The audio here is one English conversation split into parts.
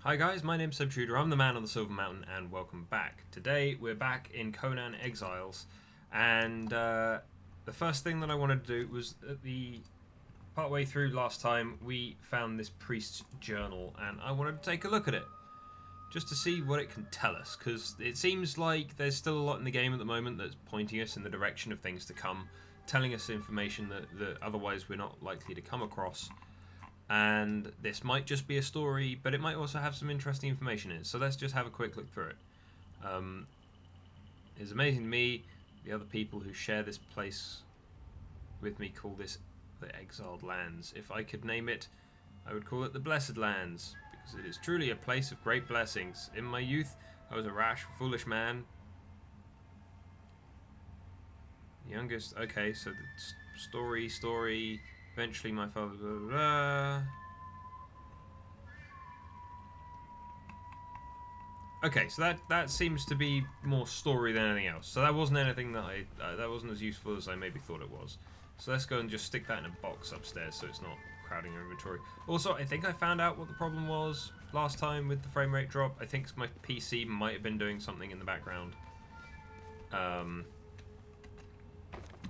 Hi guys, my name's Subtruder, I'm the man on the Silver Mountain, and welcome back. Today we're back in Conan Exiles, and the first thing that I wanted to do was partway through last time we found this priest's journal, and I wanted to take a look at it, just to see what it can tell us, because it seems like there's still a lot in the game at the moment that's pointing us in the direction of things to come, telling us information that otherwise we're not likely to come across. And this might just be a story, but it might also have some interesting information in it. So let's just have a quick look through it. It's amazing to me, the other people who share this place with me call this the Exiled Lands. If I could name it, I would call it the Blessed Lands, because it is truly a place of great blessings. In my youth, I was a rash, foolish man. Youngest, okay, so the story. Eventually, my father. Blah, blah, blah. Okay, so that seems to be more story than anything else. So that wasn't anything that that wasn't as useful as I maybe thought it was. So let's go and just stick that in a box upstairs, so it's not crowding your inventory. Also, I think I found out what the problem was last time with the frame rate drop. I think my PC might have been doing something in the background. I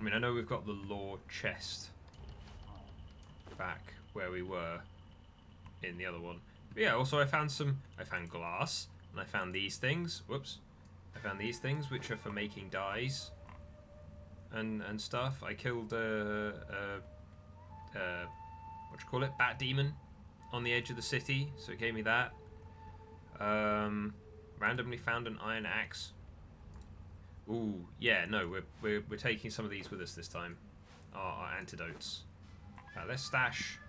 mean, I know we've got the lore chest back where we were in the other one. But yeah, also I found glass, and I found these things. Whoops. I found these things which are for making dyes and stuff. I killed what you call it? Bat demon on the edge of the city, so it gave me that. Randomly found an iron axe. Ooh, yeah, no, we're taking some of these with us this time. Our antidotes. Let's stash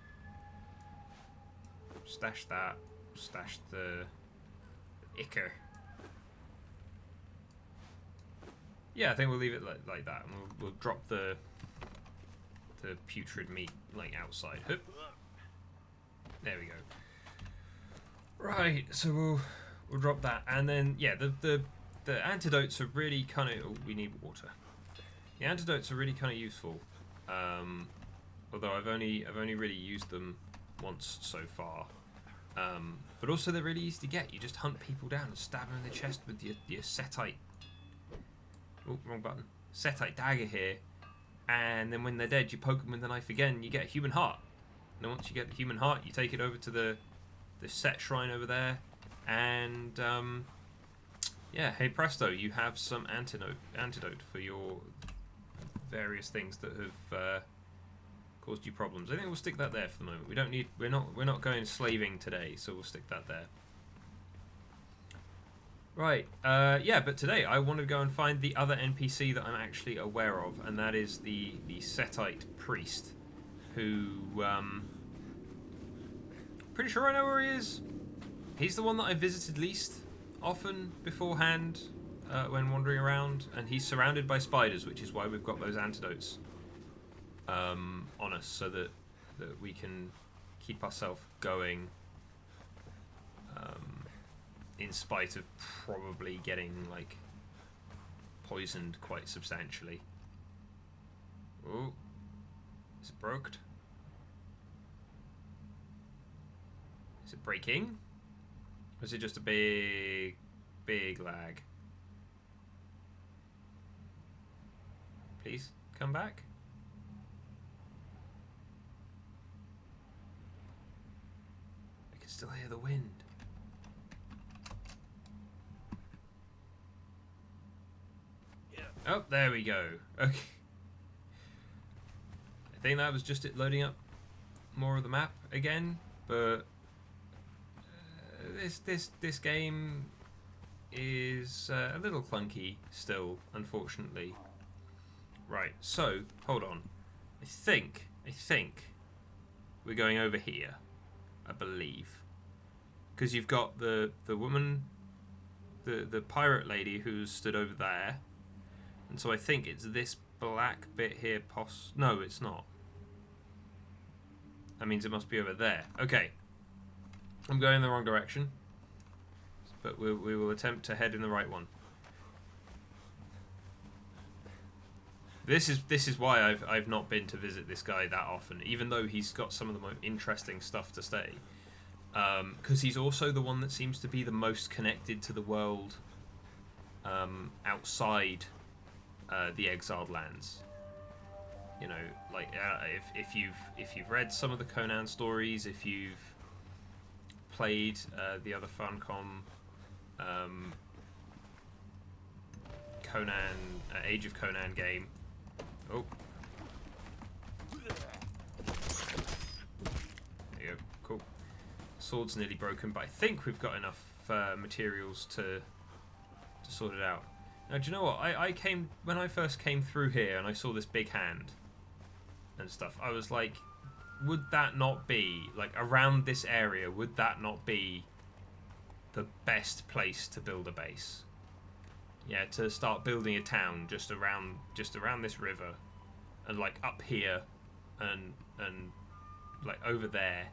that. Stash the ichor. Yeah, I think we'll leave it like that, and we'll drop the putrid meat like outside. Hup. There we go. Right, so we'll drop that, and then yeah, the antidotes are really kind of. Oh, we need water. The antidotes are really kind of useful. Although I've only really used them once so far. But also they're really easy to get. You just hunt people down and stab them in the chest with your setite. Oh, wrong button. Setite dagger here. And then when they're dead, you poke them with the knife again, you get a human heart. And then once you get the human heart, you take it over to the set shrine over there. And yeah, hey presto, you have some antidote for your various things that have caused you problems. I think we'll stick that there for the moment. We don't need. We're not going slaving today, so we'll stick that there. Right. Yeah, but today I want to go and find the other NPC that I'm actually aware of, and that is the Setite priest, who pretty sure I know where he is. He's the one that I visited least often beforehand when wandering around, and he's surrounded by spiders, which is why we've got those antidotes on us, so that we can keep ourselves going in spite of probably getting like poisoned quite substantially. Oh, is it broke? Is it breaking? Or is it just a big lag? Please come back. Still hear the wind. Yeah. Oh, there we go. Okay. I think that was just it loading up more of the map again, but this game is a little clunky still, unfortunately. Right. So hold on. I think we're going over here. I believe. Because you've got the woman, the pirate lady who's stood over there, and so I think it's this black bit here. No, it's not. That means it must be over there. Okay, I'm going in the wrong direction, but we will attempt to head in the right one. This is why I've not been to visit this guy that often, even though he's got some of the most interesting stuff to say. because he's also the one that seems to be the most connected to the world outside the exiled lands. You know, like if you've read some of the Conan stories, if you've played the other Funcom Conan Age of Conan game. Oh, there you go. Cool. Sword's nearly broken, but I think we've got enough materials to sort it out. Now, do you know what? I came when I first came through here and I saw this big hand and stuff. I was like, would that not be like around this area? Would that not be the best place to build a base? Yeah, to start building a town just around this river, and like up here, and like over there,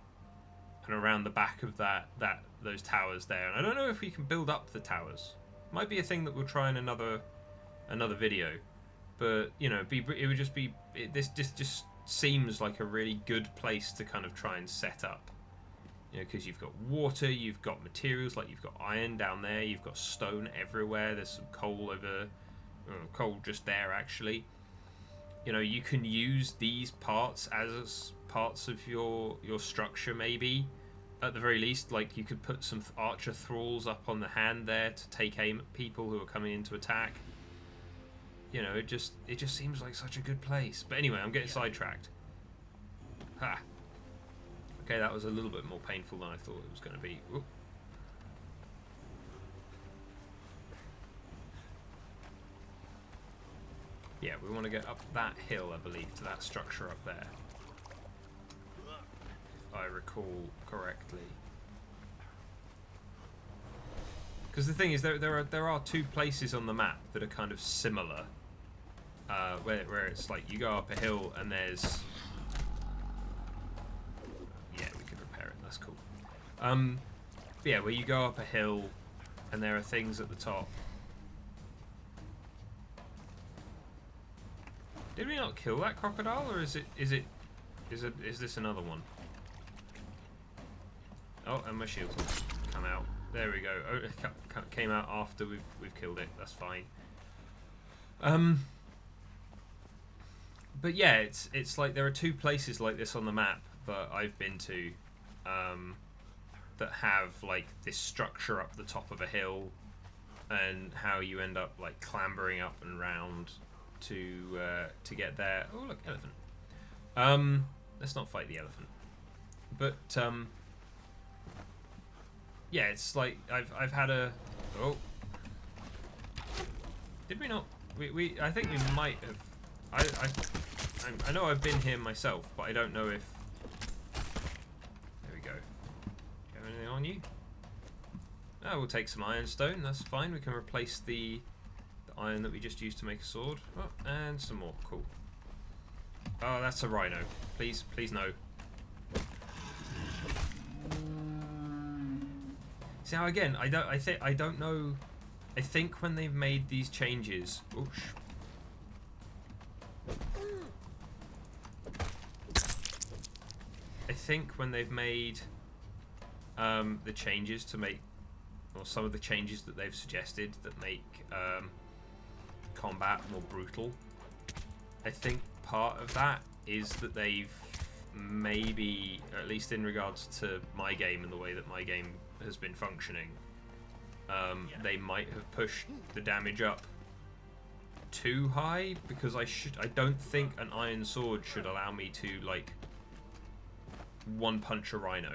and around the back of those towers there. And I don't know if we can build up the towers. Might be a thing that we'll try in another video, but you know, it would just be this just seems like a really good place to kind of try and set up. You know, because you've got water, you've got materials, like you've got iron down there, you've got stone everywhere. There's some coal coal just there actually. You know, you can use these parts as parts of your structure maybe. At the very least, like you could put some archer thralls up on the hand there to take aim at people who are coming in to attack. You know, it just seems like such a good place. But anyway, I'm getting sidetracked. Ha. Okay, that was a little bit more painful than I thought it was going to be. Ooh. Yeah, we want to get up that hill, I believe, to that structure up there. If I recall correctly. Because the thing is, there are two places on the map that are kind of similar. Where it's like you go up a hill and there's... Yeah, we could repair it, that's cool. Yeah, where you go up a hill and there are things at the top. Did we not kill that crocodile, or is this another one? Oh, and my shield's come out. There we go. Oh, it came out after we've killed it. That's fine. But yeah, it's like there are two places like this on the map that I've been to, that have like this structure up the top of a hill, and how you end up like clambering up and round to get there. Oh look, elephant. Let's not fight the elephant. But yeah, it's like I've had a... Oh, did we not? We I think we might have. I know I've been here myself, but I don't know if... There we go. Do you have anything on you? Oh, we'll take some ironstone. That's fine. We can replace the iron that we just used to make a sword. Oh, and some more. Cool. Oh, that's a rhino. Please, please no. See, now again, I don't know. I think when they've made these changes, oosh. I think when they've made the changes to make, or some of the changes that they've suggested that make combat more brutal, I think part of that is that they've maybe, at least in regards to my game and the way that my game has been functioning, they might have pushed the damage up too high, because I don't think an iron sword should allow me to like one punch a rhino.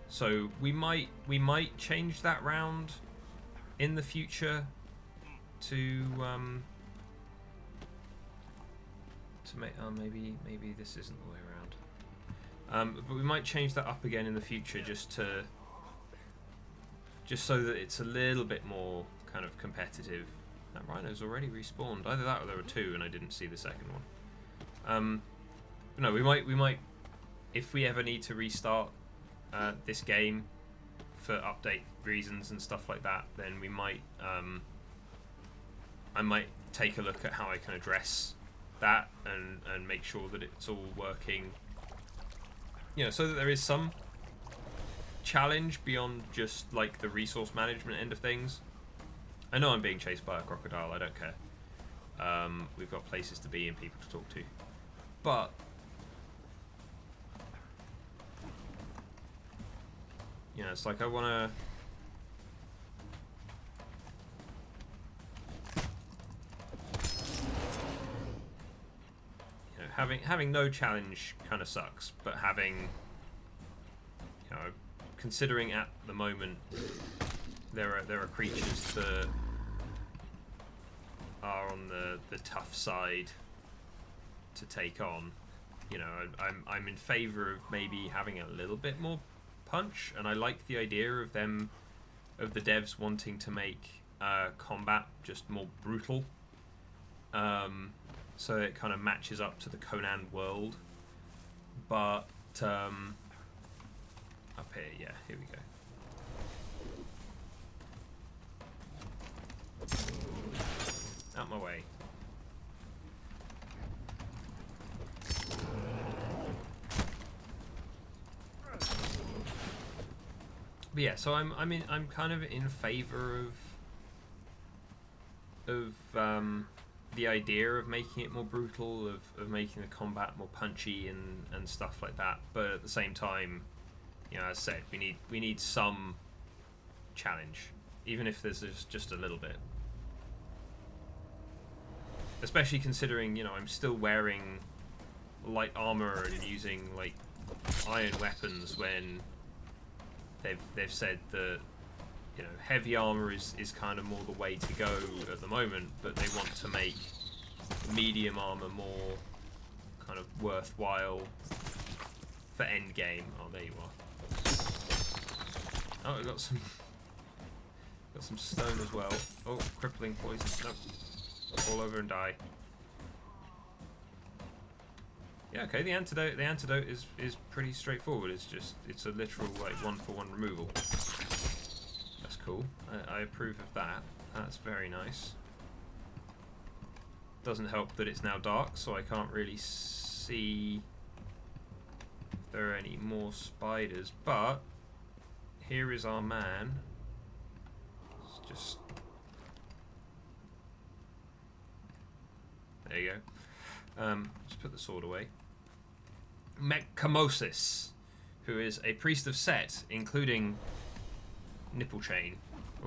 So we might change that round in the future to make maybe this isn't the way around. But we might change that up again in the future just so that it's a little bit more kind of competitive. That rhino's already respawned. Either that or there were two and I didn't see the second one. No, we might, if we ever need to restart this game for update reasons and stuff like that, then we might, I might take a look at how I can address that and make sure that it's all working, you know, so that there is some challenge beyond just like the resource management end of things. I know I'm being chased by a crocodile. I don't care. We've got places to be and people to talk to, but you know, it's like I want to. Having no challenge kind of sucks, but having, you know, considering at the moment there are creatures that are on the tough side to take on, you know, I'm in favor of maybe having a little bit more punch, and I like the idea of the devs wanting to make combat just more brutal. So it kind of matches up to the Conan world. But up here, yeah, here we go. Out my way. But yeah, so I'm kind of in favor of the idea of making it more brutal, of making the combat more punchy and stuff like that. But at the same time, you know, as I said, we need some challenge, even if there's just a little bit. Especially considering, you know, I'm still wearing light armor and using like iron weapons when they've said that, you know, heavy armor is kind of more the way to go at the moment, but they want to make medium armor more kind of worthwhile for end game. Oh, there you are. Oh, we got some stone as well. Oh, crippling poison. Nope. Fall over and die. Yeah, okay. The antidote is pretty straightforward. It's a literal like 1-for-1 removal. That's cool. I approve of that. That's very nice. Doesn't help that it's now dark, so I can't really see if there are any more spiders. But here is our man. Let's just there you go. Just put the sword away. Mek-Kamoses, who is a priest of Set, including nipple chain.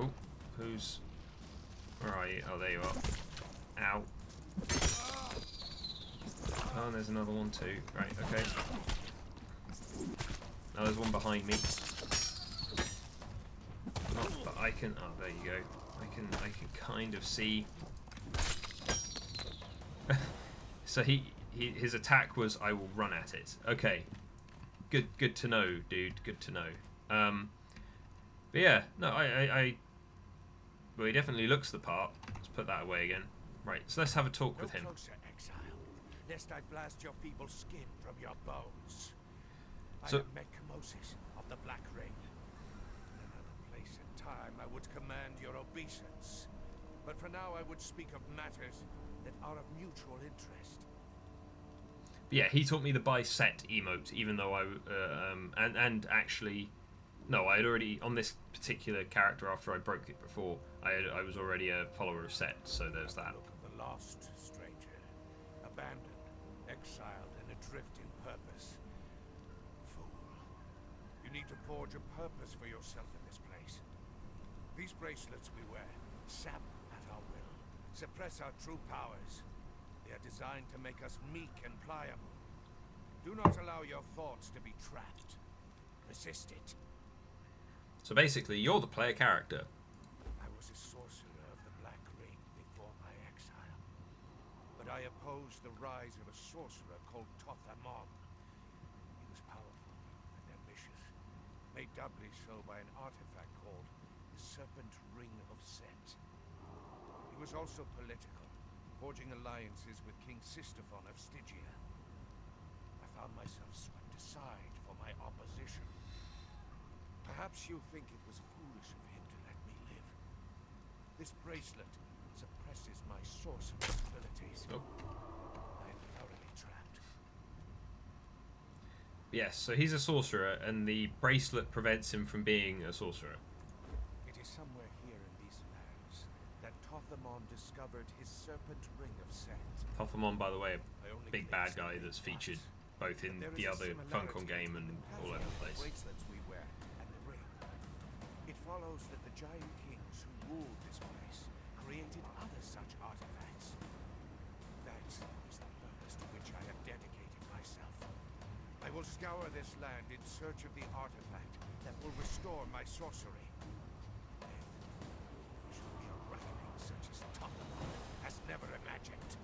Oh, where are you? Oh, there you are. Ow. Oh, and there's another one too. Right, okay. Now there's one behind me. Not that I can. Oh, there you go. I can kind of see. So his attack was, I will run at it. Okay. Good to know, dude. Good to know. But yeah, no, well, he definitely looks the part. Let's put that away again. Right, so let's have a talk with him. Closer, exile, lest I blast your feeble skin from your bones. So, I am Mek-Kamoses of the Black Ring. In another place and time, I would command your obeisance. But for now, I would speak of matters that are of mutual interest. Yeah, he taught me the buy set emote, even though and actually, no, I had already on this particular character after I broke it before. I was already a follower of Set, so there's that. Look of the lost stranger, abandoned, exiled, and adrift in purpose. Fool, you need to forge a purpose for yourself in this place. These bracelets we wear sap at our will, suppress our true powers. They are designed to make us meek and pliable. Do not allow your thoughts to be trapped. Resist it. So basically, you're the player character. I was a sorcerer of the Black Ring before my exile. But I opposed the rise of a sorcerer called Tothamon. He was powerful and ambitious, made doubly so by an artifact called the Serpent Ring of Set. He was also political, forging alliances with King Sistophon of Stygia. I found myself swept aside for my opposition. Perhaps you think it was foolish of him to let me live. This bracelet suppresses my sorcerer's abilities. Oh. I am thoroughly trapped. Yes, so he's a sorcerer, and the bracelet prevents him from being a sorcerer. It is somewhere here in these lands that Tothamon discovered his serpent ring of Set. Tothamon, by the way, I a only big place bad the guy name that's once, featured both but in there is the a other similarity Funcom game and between the all over pattern the of place. bracelets we wear and the ring. It follows that the giant kings who ruled this place created other such artifacts. That is the purpose to which I have dedicated myself. I will scour this land in search of the artifact that will restore my sorcery. Then there shall be a reckoning such as Tothamon has never imagined.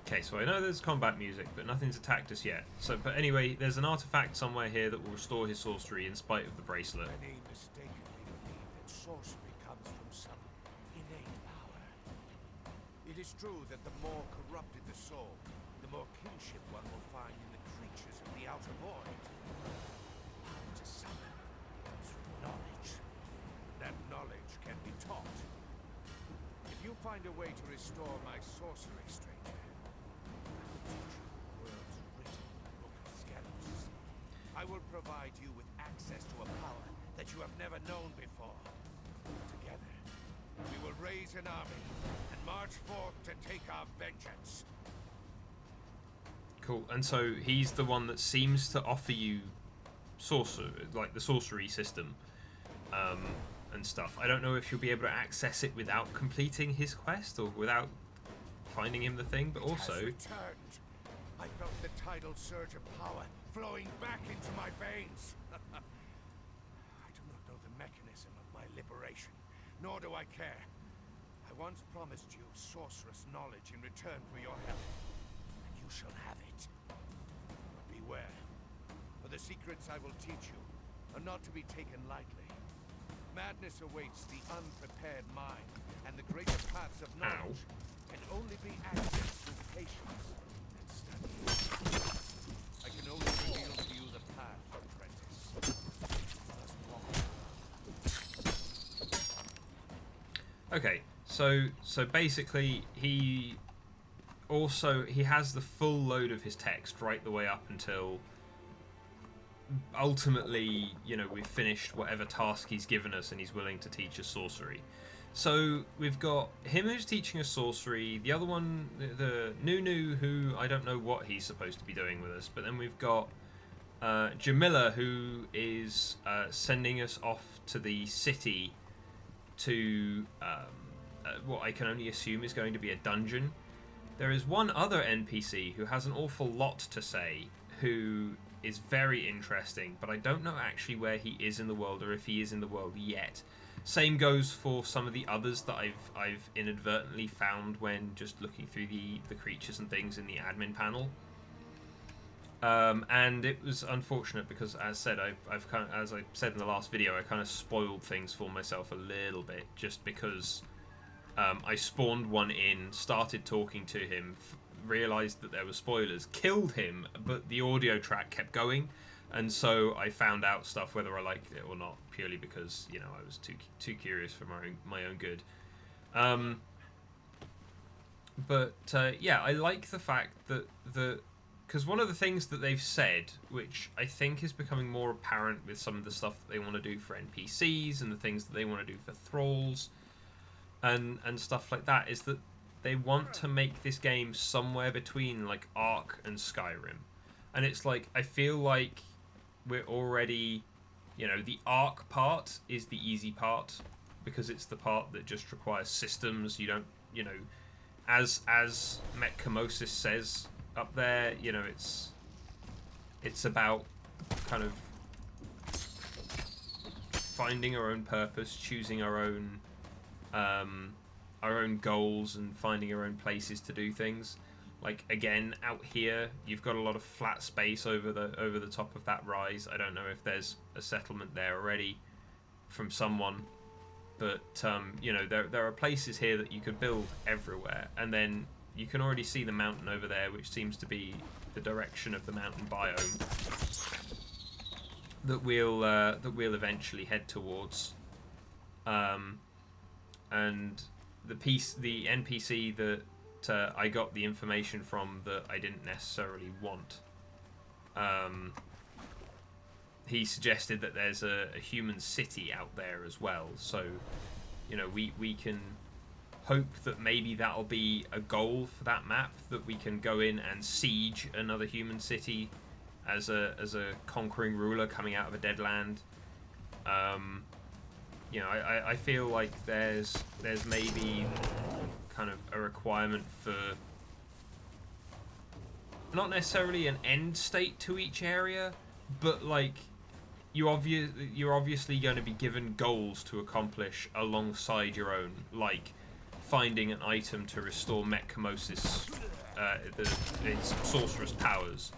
Okay, so I know there's combat music, but nothing's attacked us yet. So, but anyway, there's an artifact somewhere here that will restore his sorcery in spite of the bracelet. Many mistakenly believe that sorcery comes from some innate power. It is true that the more corrupted the soul, the more kinship one will find in the creatures of the outer void. Power to summon comes from knowledge. That knowledge can be taught. If you find a way to restore my sorcery, stranger, I will teach you the world's written book of skeletons. I will provide you with access to a power that you have never known before. Together, we will raise an army and march forth to take our vengeance. Cool. And so he's the one that seems to offer you like the sorcery system, and stuff. I don't know if you'll be able to access it without completing his quest or without finding him the thing, but also. It has returned. I felt the tidal surge of power flowing back into my veins. I do not know the mechanism of my liberation, nor do I care. I once promised you sorceress knowledge in return for your help, and you shall have it. But beware, for the secrets I will teach you are not to be taken lightly. Madness awaits the unprepared mind, and the greater paths of knowledge can only be accessed through patience and study. I can only reveal to you the path, apprentice. You must walk. Okay, so basically he has the full load of his text right the way up until ultimately, you know, we've finished whatever task he's given us and he's willing to teach us sorcery. So we've got him who's teaching us sorcery, the other one, the Nunu, who I don't know what he's supposed to be doing with us, but then we've got Jamila, who is sending us off to the city to what I can only assume is going to be a dungeon. There is one other NPC who has an awful lot to say, who is very interesting, but I don't know actually where he is in the world or if he is in the world yet. Same goes for some of the others that I've inadvertently found when just looking through the creatures and things in the admin panel. And it was unfortunate because, as said, I've kind of, as I said in the last video, I kind of spoiled things for myself a little bit just because I spawned one in, started talking to him, realized that there were spoilers, killed him, but the audio track kept going, and so I found out stuff whether I liked it or not, purely because, you know, I was too curious for my own good. But yeah, I like the fact that because one of the things that they've said, which I think is becoming more apparent with some of the stuff that they want to do for NPCs and the things that they want to do for thralls and stuff like that, is that they want to make this game somewhere between like Ark and Skyrim. And it's like, I feel like we're already, you know, the Ark part is the easy part because it's the part that just requires systems. You don't, you know, as Mek-Kamoses says up there, you know, it's about kind of finding our own purpose, choosing our own goals and finding our own places to do things. Like, again, out here you've got a lot of flat space over the top of that rise. I don't know if there's a settlement there already from someone, but you know, there are places here that you could build everywhere, and then you can already see the mountain over there, which seems to be the direction of the mountain biome that we'll eventually head towards. And the NPC that I got the information from that I didn't necessarily want he suggested that there's a human city out there as well. So, you know, we can hope that maybe that'll be a goal for that map, that we can go in and siege another human city as a conquering ruler coming out of a dead land. You know, I feel like there's maybe kind of a requirement for not necessarily an end state to each area, but like you're obviously going to be given goals to accomplish alongside your own, like finding an item to restore Mek-Kamoses its sorcerer's powers,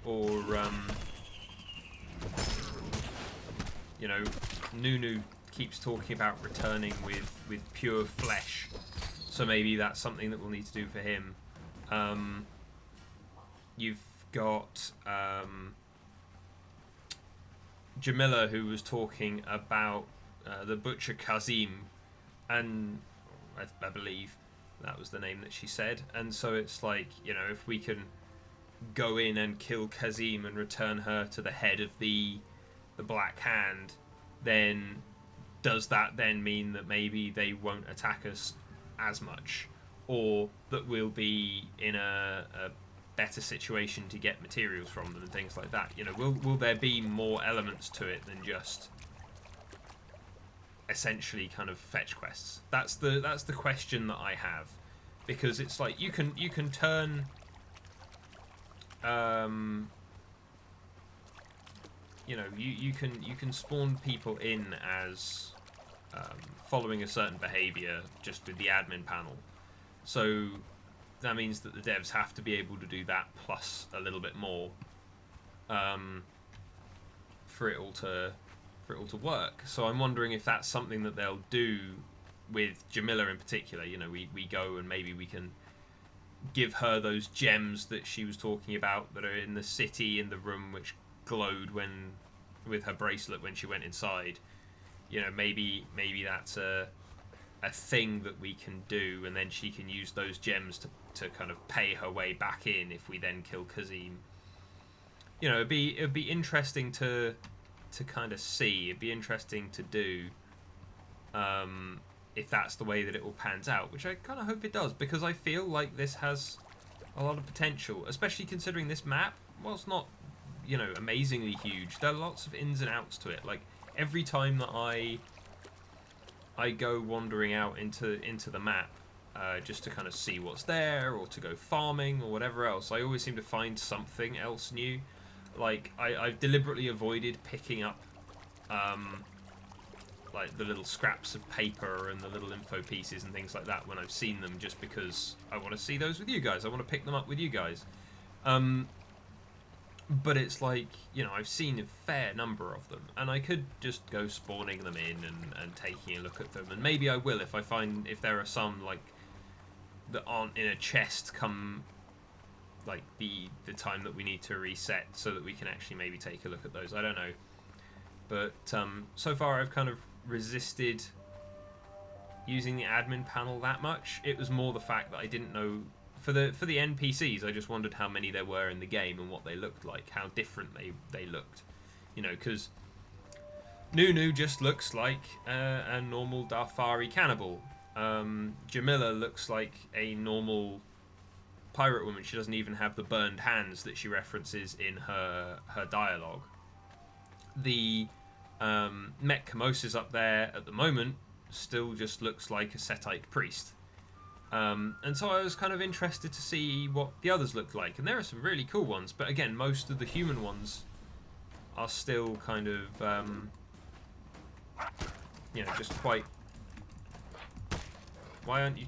or you know, Nunu keeps talking about returning with pure flesh, so maybe that's something that we'll need to do for him. You've got Jamila, who was talking about the butcher Kazim, and I believe that was the name that she said. And so it's like, you know, if we can go in and kill Kazim and return her to the head of the Black Hand, then does that then mean that maybe they won't attack us as much, or that we'll be in a better situation to get materials from them and things like that? You know, will there be more elements to it than just essentially kind of fetch quests? That's the question that I have, because it's like you can turn you know, you can spawn people in as following a certain behavior just with the admin panel, so that means that the devs have to be able to do that plus a little bit more for it all to work. So I'm wondering if that's something that they'll do with Jamila in particular. You know, we go and maybe we can give her those gems that she was talking about that are in the city, in the room which glowed when with her bracelet when she went inside. You know, maybe that's a thing that we can do, and then she can use those gems to kind of pay her way back in if we then kill Kazim. You know, it'd be interesting to kind of see. It'd be interesting to do if that's the way that it all pans out, which I kind of hope it does, because I feel like this has a lot of potential, especially considering this map, well, it's not, you know, amazingly huge. There are lots of ins and outs to it. Like every time that I go wandering out into the map just to kind of see what's there, or to go farming or whatever else, I always seem to find something else new. Like I've deliberately avoided picking up like the little scraps of paper and the little info pieces and things like that when I've seen them, just because I want to see those with you guys. I want to pick them up with you guys. But it's like, you know, I've seen a fair number of them, and I could just go spawning them in and taking a look at them, and maybe I will if I find, if there are some like that aren't in a chest come like the time that we need to reset, so that we can actually maybe take a look at those. I don't know, but so far I've kind of resisted using the admin panel that much. It was more the fact that I didn't know for the NPCs. I just wondered how many there were in the game and what they looked like, how different they looked, you know, because Nunu just looks like a normal Darfari cannibal. Jamila looks like a normal pirate woman. She doesn't even have the burned hands that she references in her dialogue. The Mek-Kamoses up there at the moment still just looks like a Setite priest. And so I was kind of interested to see what the others looked like, and there are some really cool ones, but again, most of the human ones are still kind of you know, just quite... Why aren't you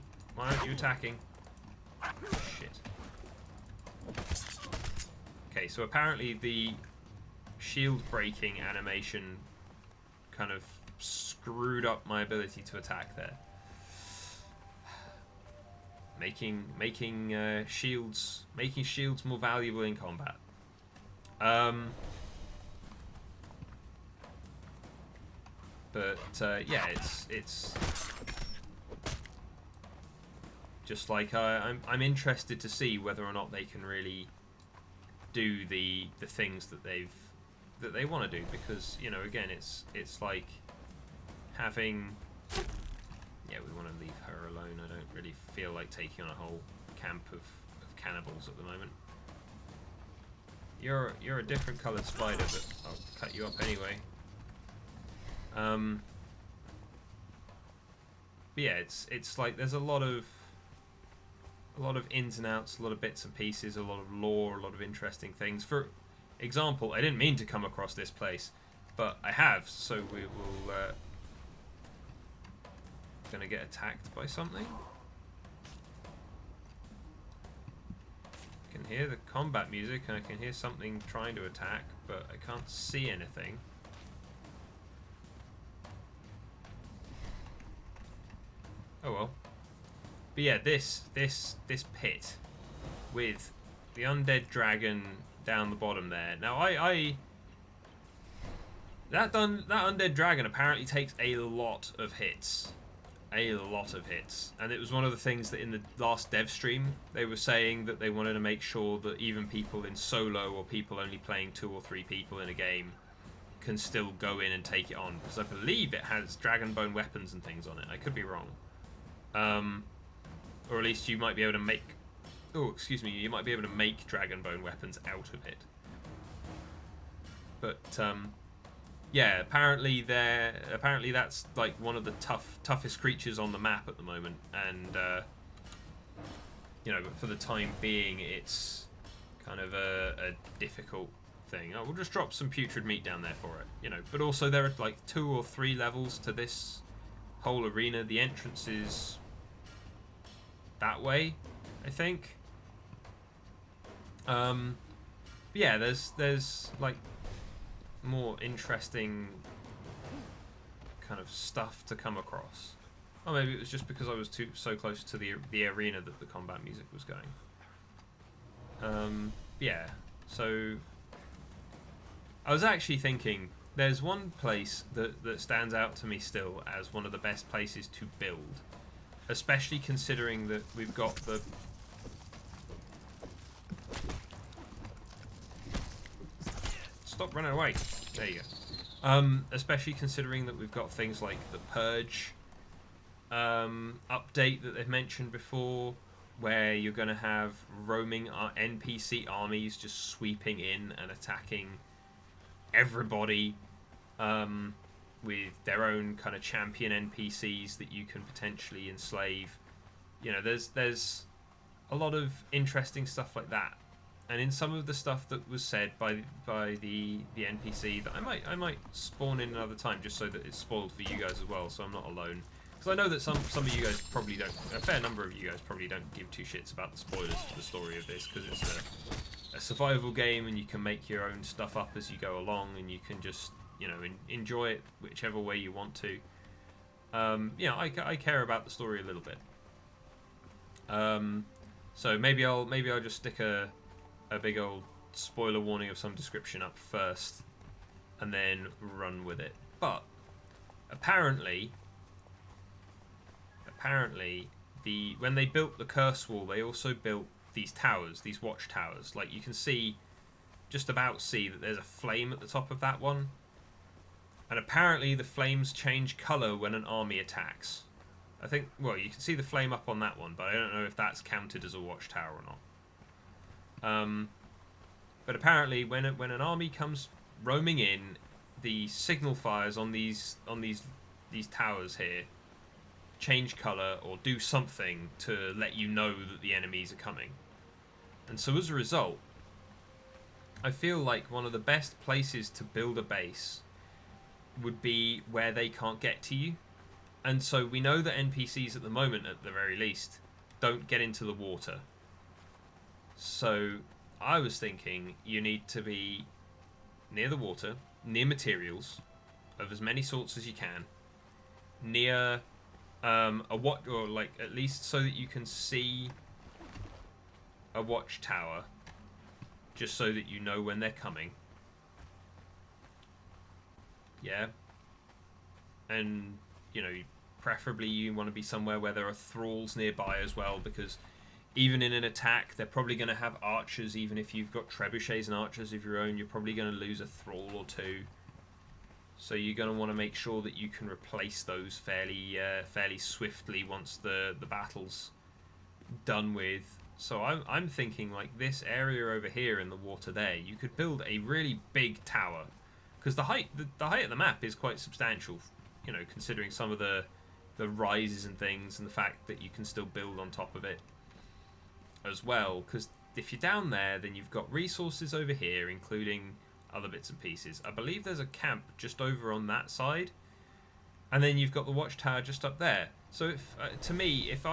attacking? Shit. Okay, so apparently the shield breaking animation kind of screwed up my ability to attack there, making shields more valuable in combat. But yeah, it's just like I'm interested to see whether or not they can really do the things that they want to do, because you know, again, it's like having, yeah, we want to leave her alone. I don't really feel like taking on a whole camp of cannibals at the moment. You're a different coloured spider, but I'll cut you up anyway. But yeah, it's like there's a lot of ins and outs, a lot of bits and pieces, a lot of lore, a lot of interesting things. For example, I didn't mean to come across this place, but I have, so we will gonna get attacked by something. I can hear the combat music and I can hear something trying to attack, but I can't see anything. Oh well. But yeah, this pit with the undead dragon down the bottom there. Now that undead dragon apparently takes a lot of hits. A lot of hits. And it was one of the things that in the last dev stream they were saying that they wanted to make sure that even people in solo or people only playing 2 or 3 people in a game can still go in and take it on, because I believe it has dragon bone weapons and things on it. I could be wrong. Or at least you might be able to make, oh, excuse me, you might be able to make dragon bone weapons out of it. But yeah, apparently that's like one of the toughest creatures on the map at the moment, and you know, but for the time being, it's kind of a difficult thing. Oh, we'll just drop some putrid meat down there for it, you know. But also there are like 2 or 3 levels to this whole arena. The entrance is that way, I think. Yeah, there's like more interesting kind of stuff to come across. Or maybe it was just because I was so close to the arena that the combat music was going. Yeah, so I was actually thinking there's one place that stands out to me still as one of the best places to build, especially considering that we've got the stop running away. There you go. Especially considering that we've got things like the Purge update that they've mentioned before, where you're going to have roaming NPC armies just sweeping in and attacking everybody with their own kind of champion NPCs that you can potentially enslave. You know, there's a lot of interesting stuff like that. And in some of the stuff that was said by the NPC that I might spawn in another time, just so that it's spoiled for you guys as well, so I'm not alone. Because I know that some of you guys probably don't, a fair number of you guys probably don't give 2 shits about the spoilers for the story of this, because it's a survival game and you can make your own stuff up as you go along, and you can just, you know, enjoy it whichever way you want to. You know, I care about the story a little bit. So maybe I'll just stick a big old spoiler warning of some description up first and then run with it. But apparently when they built the curse wall, they also built these towers, these watch towers. Like, you can just about see that there's a flame at the top of that one, and apparently the flames change colour when an army attacks. I think, well, you can see the flame up on that one, but I don't know if that's counted as a watchtower or not. But apparently, when an army comes roaming in, the signal fires on these towers here change colour or do something to let you know that the enemies are coming. And so as a result, I feel like one of the best places to build a base would be where they can't get to you. And so we know that NPCs at the moment, at the very least, don't get into the water. So I was thinking you need to be near the water, near materials of as many sorts as you can, near or like at least so that you can see a watchtower, just so that you know when they're coming. Yeah. And, you know, preferably you want to be somewhere where there are thralls nearby as well, because even in an attack, they're probably going to have archers. Even if you've got trebuchets and archers of your own, you're probably going to lose a thrall or two. So you're going to want to make sure that you can replace those fairly swiftly once the battle's done with. So I'm thinking like this area over here in the water there, you could build a really big tower, because the height of the map is quite substantial, you know, considering some of the rises and things, and the fact that you can still build on top of it as well. Because if you're down there, then you've got resources over here, including other bits and pieces. I believe there's a camp just over on that side, and then you've got the watchtower just up there. So if to me, if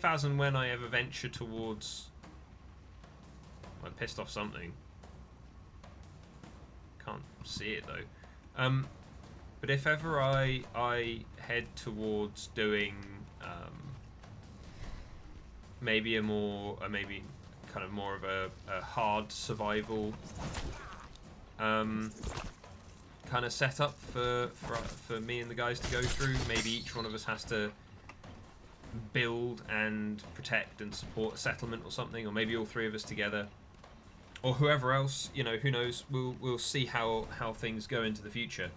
as and when I ever venture towards, I pissed off something. Can't see it though. But if ever I head towards doing maybe maybe kind of more of a hard survival kind of setup for me and the guys to go through, maybe each one of us has to build and protect and support a settlement or something, or maybe all three of us together, or whoever else, you know, who knows. We'll see how things go into the future.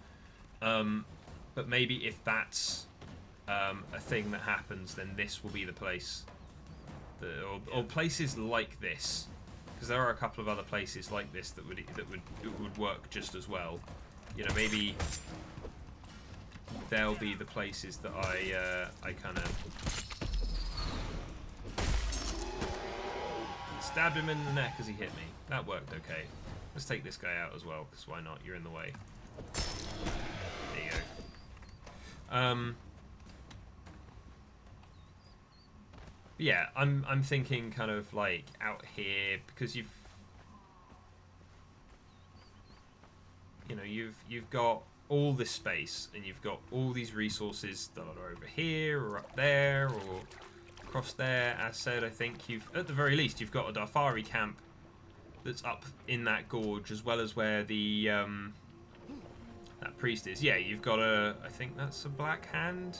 But maybe if that's a thing that happens, then this will be the place, or places like this, because there are a couple of other places like this that would work just as well. You know, maybe they'll be the places that I kind of stabbed him in the neck as he hit me. That worked okay. Let's take this guy out as well, because why not? You're in the way. There you go. Yeah, I'm thinking kind of like out here, because you've got all this space, and you've got all these resources that are over here or up there or across there. As said, I think at the very least you've got a Darfari camp that's up in that gorge, as well as where the that priest is. Yeah, you've got I think that's a Black Hand.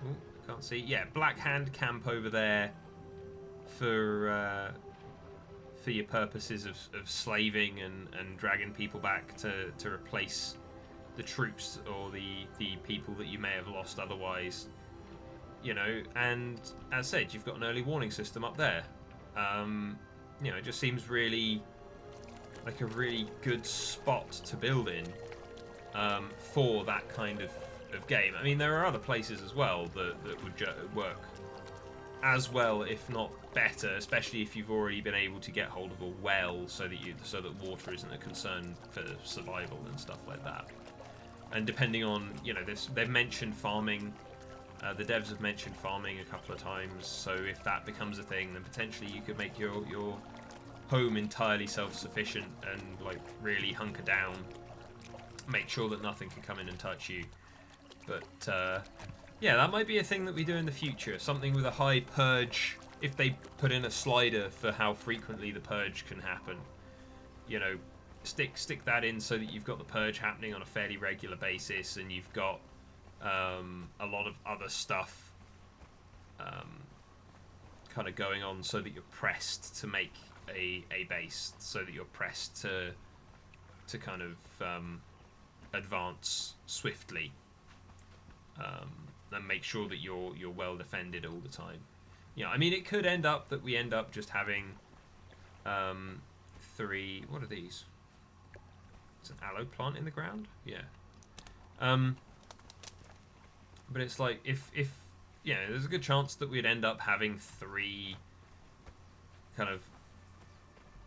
Ooh, can't see. Yeah, Black Hand camp over there for your purposes of slaving and dragging people back to replace the troops or the people that you may have lost otherwise. You know, and as said, you've got an early warning system up there. You know, it just seems really like a really good spot to build in for that kind of game. I mean, there are other places as well that would work as well, if not better, especially if you've already been able to get hold of a well, so that water isn't a concern for survival and stuff like that. And depending on, you know, they've mentioned farming. The devs have mentioned farming a couple of times, so if that becomes a thing, then potentially you could make your home entirely self-sufficient and like really hunker down, make sure that nothing can come in and touch you. But yeah, that might be a thing that we do in the future, something with a high purge, if they put in a slider for how frequently the purge can happen. You know, stick that in so that you've got the purge happening on a fairly regular basis, and you've got a lot of other stuff kind of going on, so that you're pressed to make a base, so that you're pressed to kind of advance swiftly, and make sure that you're well defended all the time. Yeah, I mean, it could end up that we end up just having 3. What are these? It's an aloe plant in the ground. Yeah. But it's like if you know, there's a good chance that we'd end up having 3 kind of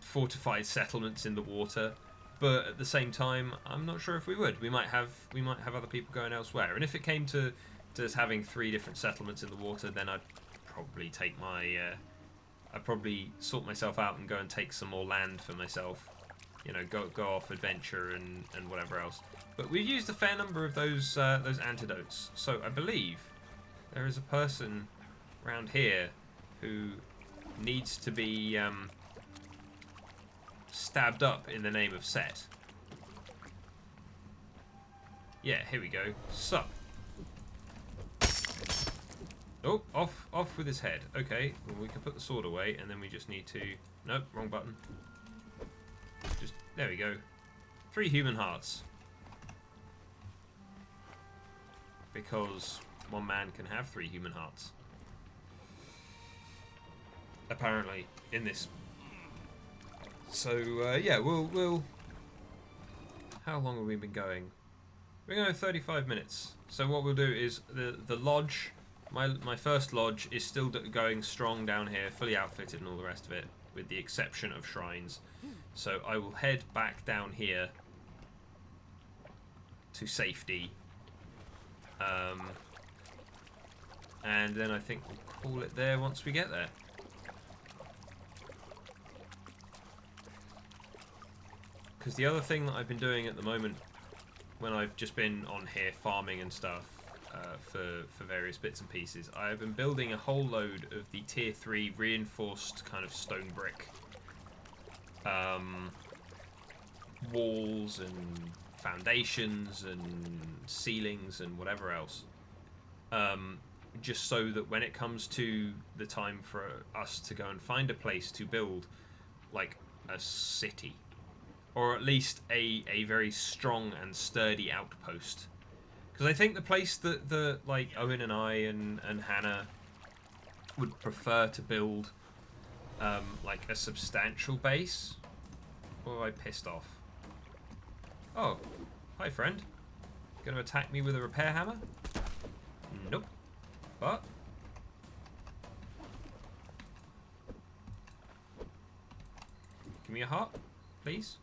fortified settlements in the water. But at the same time, I'm not sure if we would. We might have other people going elsewhere. And if it came to us having 3 different settlements in the water, then I'd probably take I'd probably sort myself out and go and take some more land for myself. You know, go off adventure and whatever else. But we've used a fair number of those antidotes. So I believe there is a person around here who needs to be stabbed up in the name of Set. Yeah, here we go. Sup. Oh, off with his head. Okay, well, we can put the sword away, and then we just need to... Nope, wrong button. Just, there we go. 3 human hearts. Because one man can have 3 human hearts. Apparently, in this. So, yeah, we'll... How long have we been going? We're going 35 minutes. So what we'll do is the lodge, my first lodge is still going strong down here, fully outfitted and all the rest of it, with the exception of shrines. So I will head back down here to safety. And then I think we'll call it there once we get there. Because the other thing that I've been doing at the moment, when I've just been on here farming and stuff for various bits and pieces, I've been building a whole load of the tier 3 reinforced kind of stone brick walls and foundations and ceilings and whatever else, just so that when it comes to the time for us to go and find a place to build like a city, or at least a very strong and sturdy outpost. Because I think the place that like Owen and I and Hannah would prefer to build like a substantial base. Or have I pissed off? Oh, hi friend. Gonna attack me with a repair hammer? Nope. But give me a heart, please.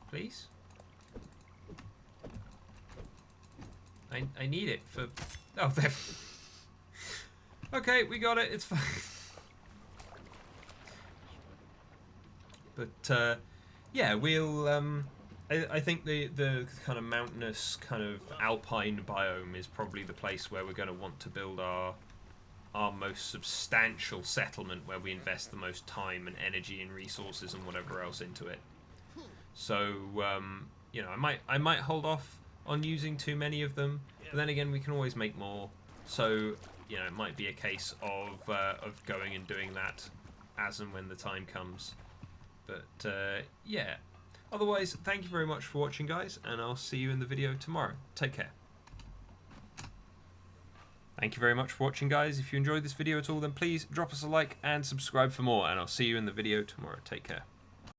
Please? I need it for... Oh, there. Okay, we got it. It's fine. But, yeah, we'll... I think the kind of mountainous, kind of alpine biome is probably the place where we're going to want to build our most substantial settlement, where we invest the most time and energy and resources and whatever else into it. So, you know, I might hold off on using too many of them, but then again, we can always make more. So, you know, it might be a case of going and doing that as and when the time comes. But, yeah. Otherwise, thank you very much for watching, guys, and I'll see you in the video tomorrow. Take care. Thank you very much for watching, guys. If you enjoyed this video at all, then please drop us a like and subscribe for more, and I'll see you in the video tomorrow. Take care.